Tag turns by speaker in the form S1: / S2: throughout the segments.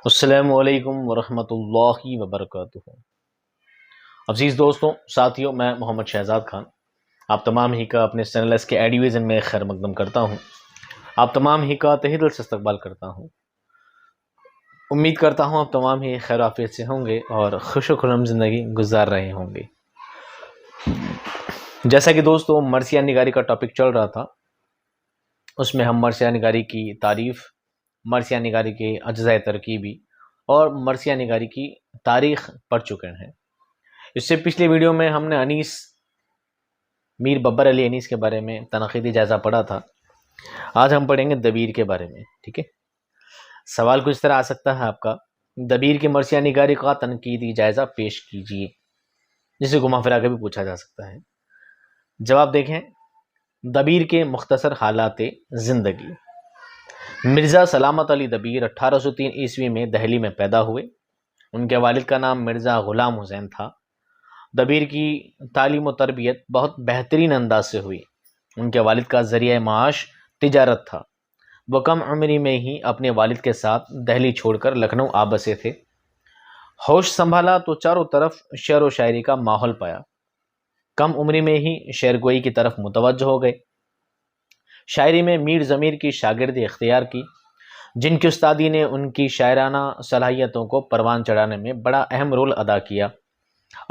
S1: السلام علیکم ورحمۃ اللہ وبرکاتہ۔ عزیز دوستوں، ساتھیوں، میں محمد شہزاد خان آپ تمام ہی کا اپنے چینل ایس کے ایڈی ویژن میں خیر مقدم کرتا ہوں۔ آپ تمام ہی کا تہہ دل سے استقبال کرتا ہوں۔ امید کرتا ہوں آپ تمام ہی خیر عافیت سے ہوں گے اور خوش و خرم زندگی گزار رہے ہوں گے۔ جیسا کہ دوستوں مرثیہ نگاری کا ٹاپک چل رہا تھا، اس میں ہم مرثیہ نگاری کی تعریف، مرثیہ نگاری کے اجزاء ترکیبی اور مرثیہ نگاری کی تاریخ پڑھ چکے ہیں۔ اس سے پچھلے ویڈیو میں ہم نے میر ببر علی انیس کے بارے میں تنقیدی جائزہ پڑھا تھا۔ آج ہم پڑھیں گے دبیر کے بارے میں، ٹھیک ہے؟ سوال کچھ طرح آ سکتا ہے آپ کا، دبیر کی مرثیہ نگاری کا تنقیدی جائزہ پیش کیجیے، جسے گھما پھرا کے بھی پوچھا جا سکتا ہے۔ جواب دیکھیں، دبیر کے مختصر حالات زندگی۔ مرزا سلامت علی دبیر 1803 عیسوی میں دہلی میں پیدا ہوئے۔ ان کے والد کا نام مرزا غلام حسین تھا۔ دبیر کی تعلیم و تربیت بہت بہترین انداز سے ہوئی۔ ان کے والد کا ذریعہ معاش تجارت تھا۔ وہ کم عمری میں ہی اپنے والد کے ساتھ دہلی چھوڑ کر لکھنؤ آ بسے تھے۔ ہوش سنبھالا تو چاروں طرف شعر و شاعری کا ماحول پایا۔ کم عمری میں ہی شعر گوئی کی طرف متوجہ ہو گئے۔ شاعری میں میر ضمیر کی شاگردی اختیار کی، جن کی استادی نے ان کی شاعرانہ صلاحیتوں کو پروان چڑھانے میں بڑا اہم رول ادا کیا،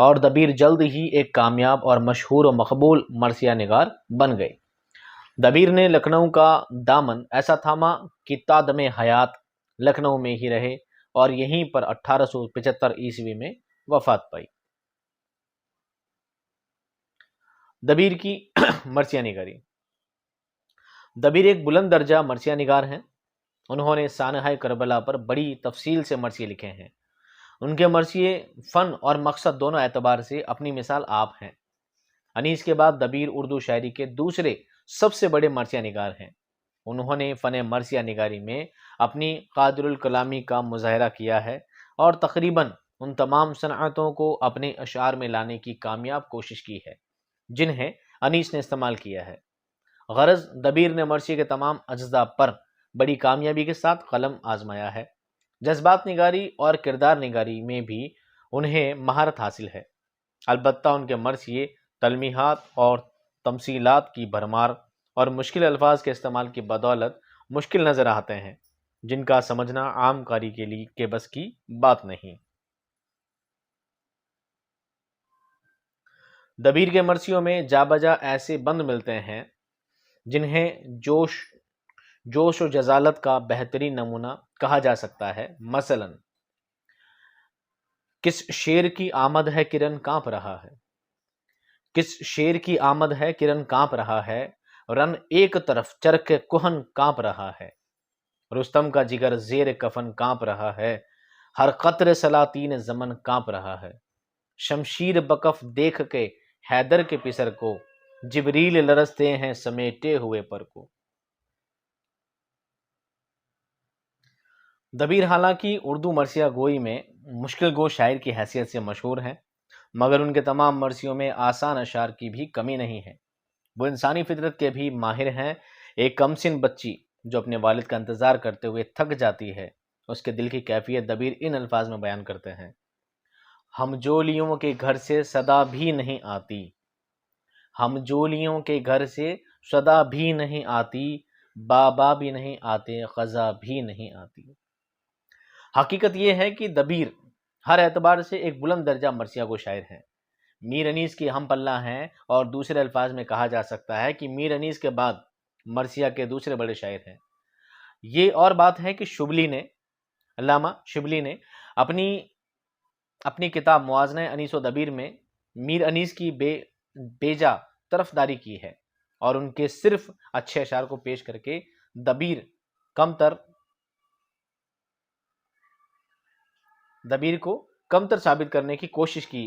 S1: اور دبیر جلد ہی ایک کامیاب اور مشہور و مقبول مرثیہ نگار بن گئے۔ دبیر نے لکھنؤ کا دامن ایسا تھاما کہ تا دم حیات لکھنؤ میں ہی رہے اور یہیں پر 1875 عیسوی میں وفات پائی۔ دبیر کی مرثیہ نگاری۔ دبیر ایک بلند درجہ مرثیہ نگار ہیں۔ انہوں نے سانحہ کربلا پر بڑی تفصیل سے مرثیے لکھے ہیں۔ ان کے مرثیے فن اور مقصد دونوں اعتبار سے اپنی مثال آپ ہیں۔ انیس کے بعد دبیر اردو شاعری کے دوسرے سب سے بڑے مرثیہ نگار ہیں۔ انہوں نے فن مرثیہ نگاری میں اپنی قادر الکلامی کا مظاہرہ کیا ہے اور تقریباً ان تمام صنعتوں کو اپنے اشعار میں لانے کی کامیاب کوشش کی ہے جنہیں انیس نے استعمال کیا ہے۔ غرض دبیر نے مرثیے کے تمام اجزاء پر بڑی کامیابی کے ساتھ قلم آزمایا ہے۔ جذبات نگاری اور کردار نگاری میں بھی انہیں مہارت حاصل ہے۔ البتہ ان کے مرثیے تلمیحات اور تمثیلات کی بھرمار اور مشکل الفاظ کے استعمال کی بدولت مشکل نظر آتے ہیں، جن کا سمجھنا عام قاری کے بس کی بات نہیں۔ دبیر کے مرثیوں میں جا بجا ایسے بند ملتے ہیں جنہیں جوش و جزالت کا بہترین نمونہ کہا جا سکتا ہے۔ مثلا کس شیر کی آمد ہے کرن کانپ رہا ہے، کس شیر کی آمد ہے کرن کانپ رہا ہے، رن ایک طرف چرخ کہن کانپ رہا ہے، رستم کا جگر زیر کفن کانپ رہا ہے، ہر قطر سلاطین زمن کانپ رہا ہے، شمشیر بکف دیکھ کے حیدر کے پسر کو، جبریل لرزتے ہیں سمیٹے ہوئے پر کو۔ دبیر حالانکہ اردو مرثیہ گوئی میں مشکل گو شاعر کی حیثیت سے مشہور ہیں، مگر ان کے تمام مرثیوں میں آسان اشعار کی بھی کمی نہیں ہے۔ وہ انسانی فطرت کے بھی ماہر ہیں۔ ایک کمسن بچی جو اپنے والد کا انتظار کرتے ہوئے تھک جاتی ہے، اس کے دل کی کیفیت دبیر ان الفاظ میں بیان کرتے ہیں: ہم جولیوں کے گھر سے صدا بھی نہیں آتی، ہم جولیوں کے گھر سے صدا بھی نہیں آتی، بابا بھی نہیں آتے، قضا بھی نہیں آتی۔ حقیقت یہ ہے کہ دبیر ہر اعتبار سے ایک بلند درجہ مرثیہ گو شاعر ہیں۔ میر انیس کی ہم پلہ ہیں، اور دوسرے الفاظ میں کہا جا سکتا ہے کہ میر انیس کے بعد مرثیہ کے دوسرے بڑے شاعر ہیں۔ یہ اور بات ہے کہ علامہ شبلی نے اپنی کتاب موازنہ انیس و دبیر میں میر انیس کی بیجا طرفداری کی ہے، اور ان کے صرف اچھے اشعار کو پیش کر کے دبیر کو کمتر ثابت کرنے کی کوشش کی۔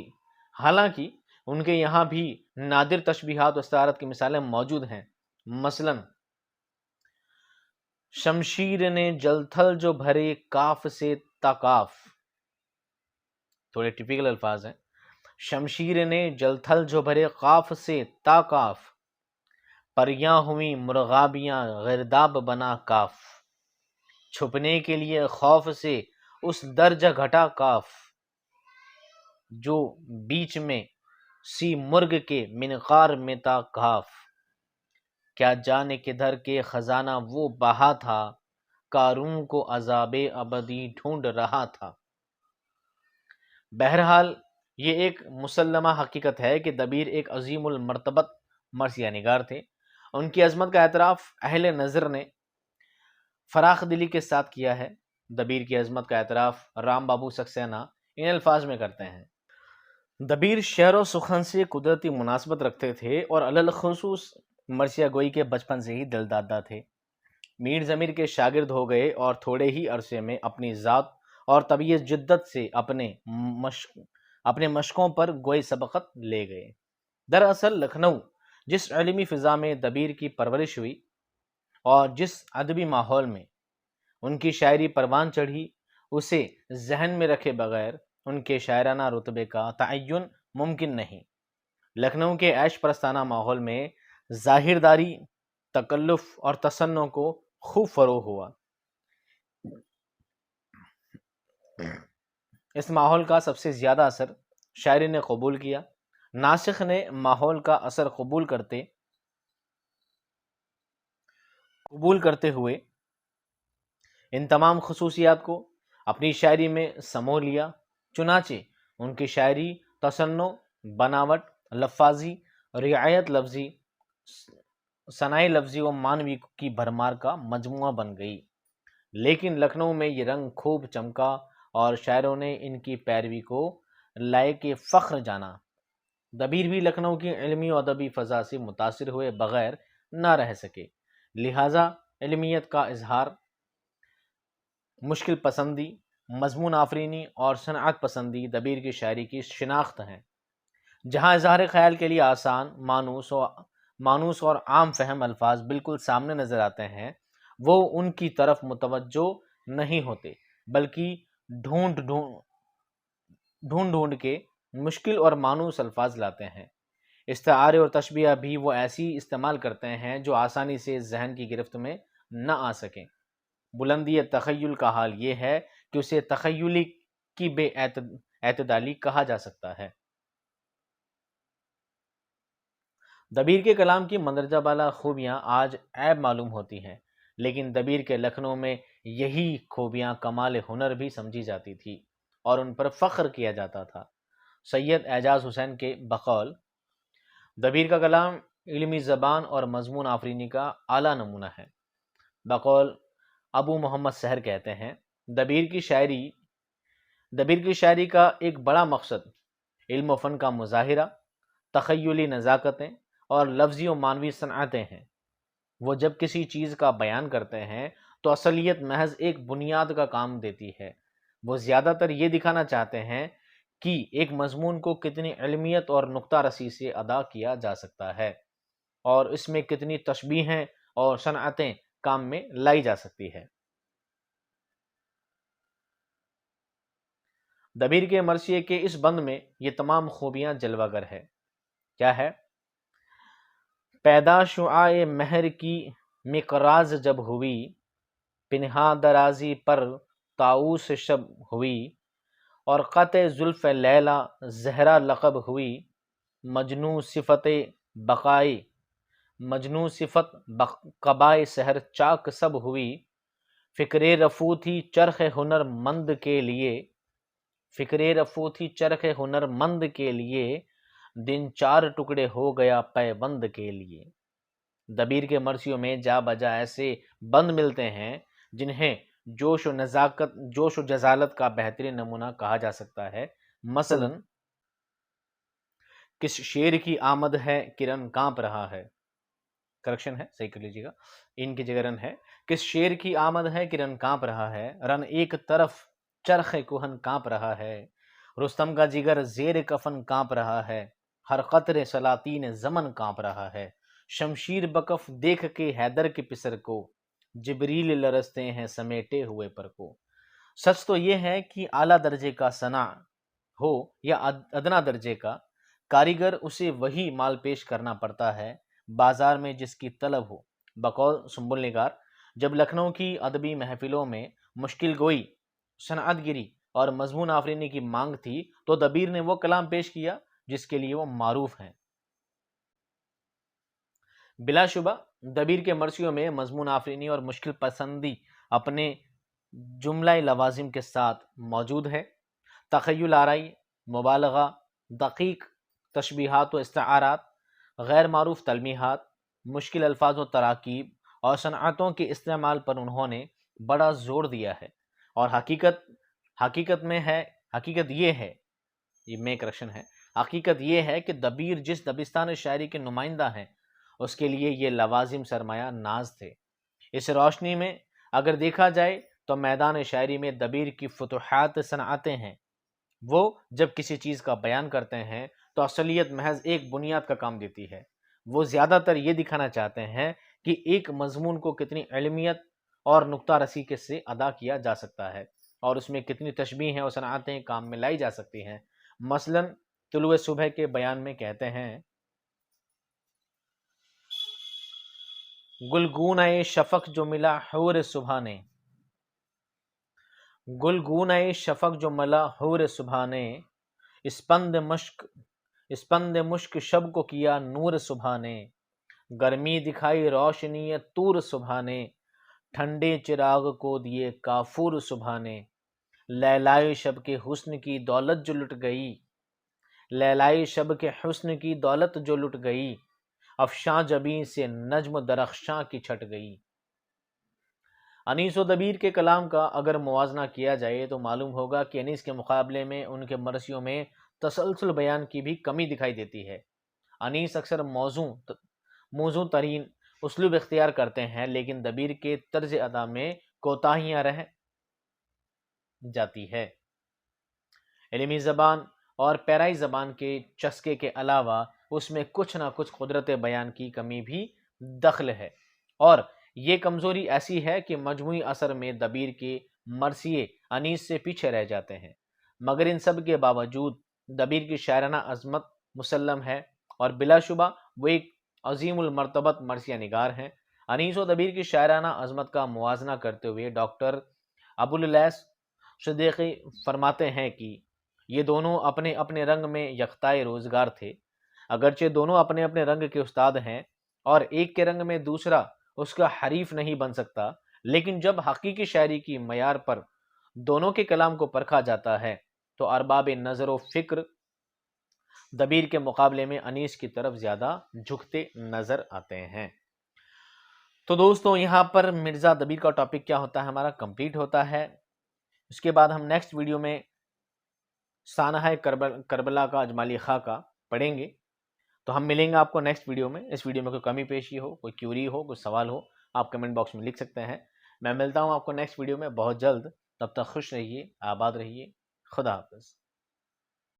S1: حالانکہ ان کے یہاں بھی نادر تشبیہات و استعارت کی مثالیں موجود ہیں۔ مثلا شمشیر نے جلتھل جو بھرے کاف سے تاکاف، تھوڑے ٹپیکل الفاظ ہیں۔ شمشیر نے جلتھل جو بھرے قاف سے تاکاف، پریاں ہوئیں مرغابیاں غرداب بنا کاف، چھپنے کے لیے خوف سے اس درجہ گھٹا کاف جو بیچ میں سی مرغ کے منقار میں تا کاف، کیا جانے کدھر کے خزانہ وہ بہا تھا، کاروں کو عذاب ابدی ڈھونڈ رہا تھا۔ بہرحال یہ ایک مسلمہ حقیقت ہے کہ دبیر ایک عظیم المرتبت مرثیہ نگار تھے۔ ان کی عظمت کا اعتراف اہل نظر نے فراخ دلی کے ساتھ کیا ہے۔ دبیر کی عظمت کا اعتراف رام بابو سکسینہ ان الفاظ میں کرتے ہیں: دبیر شعر و سخن سے قدرتی مناسبت رکھتے تھے اور علالخصوص مرثیہ گوئی کے بچپن سے ہی دلدادہ تھے۔ میر ضمیر کے شاگرد ہو گئے اور تھوڑے ہی عرصے میں اپنی ذات اور طبیعت جدت سے اپنے مشقوں پر گوئی سبقت لے گئے۔ دراصل لکھنؤ جس علمی فضا میں دبیر کی پرورش ہوئی اور جس ادبی ماحول میں ان کی شاعری پروان چڑھی، اسے ذہن میں رکھے بغیر ان کے شاعرانہ رتبے کا تعین ممکن نہیں۔ لکھنؤ کے عیش پرستانہ ماحول میں ظاہرداری، تکلف اور تصنع کو خوب فروغ ہوا۔ اس ماحول کا سب سے زیادہ اثر شاعری نے قبول کیا۔ ناسخ نے ماحول کا اثر قبول کرتے ہوئے ان تمام خصوصیات کو اپنی شاعری میں سمو لیا۔ چنانچہ ان کی شاعری تصنع، بناوٹ، لفاظی، رعایت لفظی، صناعی لفظی و معنوی کی بھرمار کا مجموعہ بن گئی۔ لیکن لکھنؤ میں یہ رنگ خوب چمکا اور شاعروں نے ان کی پیروی کو لائق فخر جانا۔ دبیر بھی لکھنؤ کی علمی و ادبی فضا سے متاثر ہوئے بغیر نہ رہ سکے، لہٰذا علمیت کا اظہار، مشکل پسندی، مضمون آفرینی اور صنعت پسندی دبیر کی شاعری کی شناخت ہیں۔ جہاں اظہار خیال کے لیے آسان، مانوس اور عام فہم الفاظ بالکل سامنے نظر آتے ہیں، وہ ان کی طرف متوجہ نہیں ہوتے، بلکہ ڈھونڈ کے مشکل اور مانوس الفاظ لاتے ہیں۔ استعارے اور تشبیہ بھی وہ ایسی استعمال کرتے ہیں جو آسانی سے ذہن کی گرفت میں نہ آ سکیں۔ بلندی تخیل کا حال یہ ہے کہ اسے تخیلی کی بے اعتدالی کہا جا سکتا ہے۔ دبیر کے کلام کی مندرجہ بالا خوبیاں آج عیب معلوم ہوتی ہیں، لیکن دبیر کے لکھنؤ میں یہی خوبیاں کمال ہنر بھی سمجھی جاتی تھی اور ان پر فخر کیا جاتا تھا۔ سید اعجاز حسین کے بقول دبیر کا کلام علمی زبان اور مضمون آفرینی کا اعلیٰ نمونہ ہے۔ بقول ابو محمد سحر کہتے ہیں، دبیر کی شاعری کا ایک بڑا مقصد علم و فن کا مظاہرہ، تخیلی نزاکتیں اور لفظی و معنوی صنعتیں ہیں۔ وہ جب کسی چیز کا بیان کرتے ہیں تو اصلیت محض ایک بنیاد کا کام دیتی ہے۔ وہ زیادہ تر یہ دکھانا چاہتے ہیں کہ ایک مضمون کو کتنی علمیت اور نقطہ رسی سے ادا کیا جا سکتا ہے اور اس میں کتنی تشبیہیں اور صنعتیں کام میں لائی جا سکتی ہے۔ دبیر کے مرثیے کے اس بند میں یہ تمام خوبیاں جلوہ گر ہے۔ کیا ہے؟ پیدا شعاع مہر کی مقراض جب ہوئی، پنہاں درازی پر طاؤس شب ہوئی، اور قطع زلف لیلا زہرا لقب ہوئی، مجنوں صفت قبائے سحر چاک سب ہوئی، فکر رفو تھی چرخ ہنر مند کے لیے، دن چار ٹکڑے ہو گیا پیوند کے لیے۔ دبیر کے مرثیوں میں جا بجا ایسے بند ملتے ہیں جنہیں جوش و جزالت کا بہترین نمونہ کہا جا سکتا ہے۔ مثلا کس شیر کی آمد ہے کہ رن کانپ رہا ہے، کریکشن ہے، صحیح کر لیجیے گا، ان کی جگہ رن ہے۔ کس شیر کی آمد ہے کہ رن کانپ رہا ہے، رن ایک طرف چرخ کوہن کانپ رہا ہے، رستم کا جگر زیر کفن کانپ رہا ہے، ہر قطر سلاطین زمن کانپ رہا ہے، شمشیر بکف دیکھ کے حیدر کے پسر کو، جبریل لرزتے ہیں سمیٹے ہوئے پر کو۔ سچ تو یہ ہے کہ اعلیٰ درجے کا صنع ہو یا ادنا درجے کا، کاریگر اسے وہی مال پیش کرنا پڑتا ہے بازار میں جس کی طلب ہو۔ بقول سنبل نگار، جب لکھنؤ کی ادبی محفلوں میں مشکل گوئی صنعت گری اور مضمون آفرینی کی مانگ تھی تو دبیر نے وہ کلام پیش کیا جس کے لیے وہ معروف ہیں۔ بلا شبہ دبیر کے مرثیوں میں مضمون آفرینی اور مشکل پسندی اپنے جملہ لوازم کے ساتھ موجود ہے۔ تخیل آرائی، مبالغہ، دقیق تشبیہات و استعارات، غیر معروف تلمیحات، مشکل الفاظ و تراکیب اور صنعتوں کے استعمال پر انہوں نے بڑا زور دیا ہے، اور حقیقت یہ ہے کہ دبیر جس دبستان شاعری کے نمائندہ ہیں اس کے لیے یہ لوازم سرمایہ ناز تھے۔ اس روشنی میں اگر دیکھا جائے تو میدان شاعری میں دبیر کی فتوحات صنعتیں ہیں۔ وہ جب کسی چیز کا بیان کرتے ہیں تو اصلیت محض ایک بنیاد کا کام دیتی ہے۔ وہ زیادہ تر یہ دکھانا چاہتے ہیں کہ ایک مضمون کو کتنی علمیت اور نقطہ رسی کے سے ادا کیا جا سکتا ہے، اور اس میں کتنی تشبیہیں اور صنعتیں کام میں لائی جا سکتی ہیں۔ مثلا طلوع صبح کے بیان میں کہتے ہیں: گلگونۂ شفق جو ملا حور صبح نے، گلگونۂ شفق جو ملا حور صبح نے، اسپند مشک شب کو کیا نور صبح نے، گرمی دکھائی روشنی طور صبح نے، ٹھنڈے چراغ کو دیے کافور صبح نے، لیلائے شب کے حسن کی دولت جو لٹ گئی، لیلائے شب کے حسن کی دولت جو لٹ گئی، افشاں جبیں سے نجم درخشاں کی چھٹ گئی۔ انیس و دبیر کے کلام کا اگر موازنہ کیا جائے تو معلوم ہوگا کہ انیس کے مقابلے میں ان کے مرثیوں میں تسلسل بیان کی بھی کمی دکھائی دیتی ہے۔ انیس اکثر موزوں ترین اسلوب اختیار کرتے ہیں، لیکن دبیر کے طرز ادا میں کوتاہیاں رہ جاتی ہے۔ علمی زبان اور پیرائی زبان کے چسکے کے علاوہ اس میں کچھ نہ کچھ قدرت بیان کی کمی بھی دخل ہے، اور یہ کمزوری ایسی ہے کہ مجموعی اثر میں دبیر کے مرثیے انیس سے پیچھے رہ جاتے ہیں۔ مگر ان سب کے باوجود دبیر کی شاعرانہ عظمت مسلم ہے، اور بلا شبہ وہ ایک عظیم المرتبت مرثیہ نگار ہیں۔ انیس و دبیر کی شاعرانہ عظمت کا موازنہ کرتے ہوئے ڈاکٹر ابواللیث صدیقی فرماتے ہیں کہ یہ دونوں اپنے اپنے رنگ میں یکتائے روزگار تھے۔ اگرچہ دونوں اپنے اپنے رنگ کے استاد ہیں اور ایک کے رنگ میں دوسرا اس کا حریف نہیں بن سکتا، لیکن جب حقیقی شاعری کی معیار پر دونوں کے کلام کو پرکھا جاتا ہے تو ارباب نظر و فکر دبیر کے مقابلے میں انیس کی طرف زیادہ جھکتے نظر آتے ہیں۔ تو دوستوں، یہاں پر مرزا دبیر کا ٹاپک کیا ہوتا ہے ہمارا کمپلیٹ ہوتا ہے۔ اس کے بعد ہم نیکسٹ ویڈیو میں سانحہ کربلا کا اجمالی خاکہ پڑھیں گے۔ تو ہم ملیں گے آپ کو نیکسٹ ویڈیو میں۔ اس ویڈیو میں کوئی کمی پیشی ہو، کوئی کیوری ہو، کوئی سوال ہو، آپ کمنٹ باکس میں لکھ سکتے ہیں۔ میں ملتا ہوں آپ کو نیکسٹ ویڈیو میں بہت جلد۔ تب تک خوش رہیے، آباد رہیے، خدا حافظ۔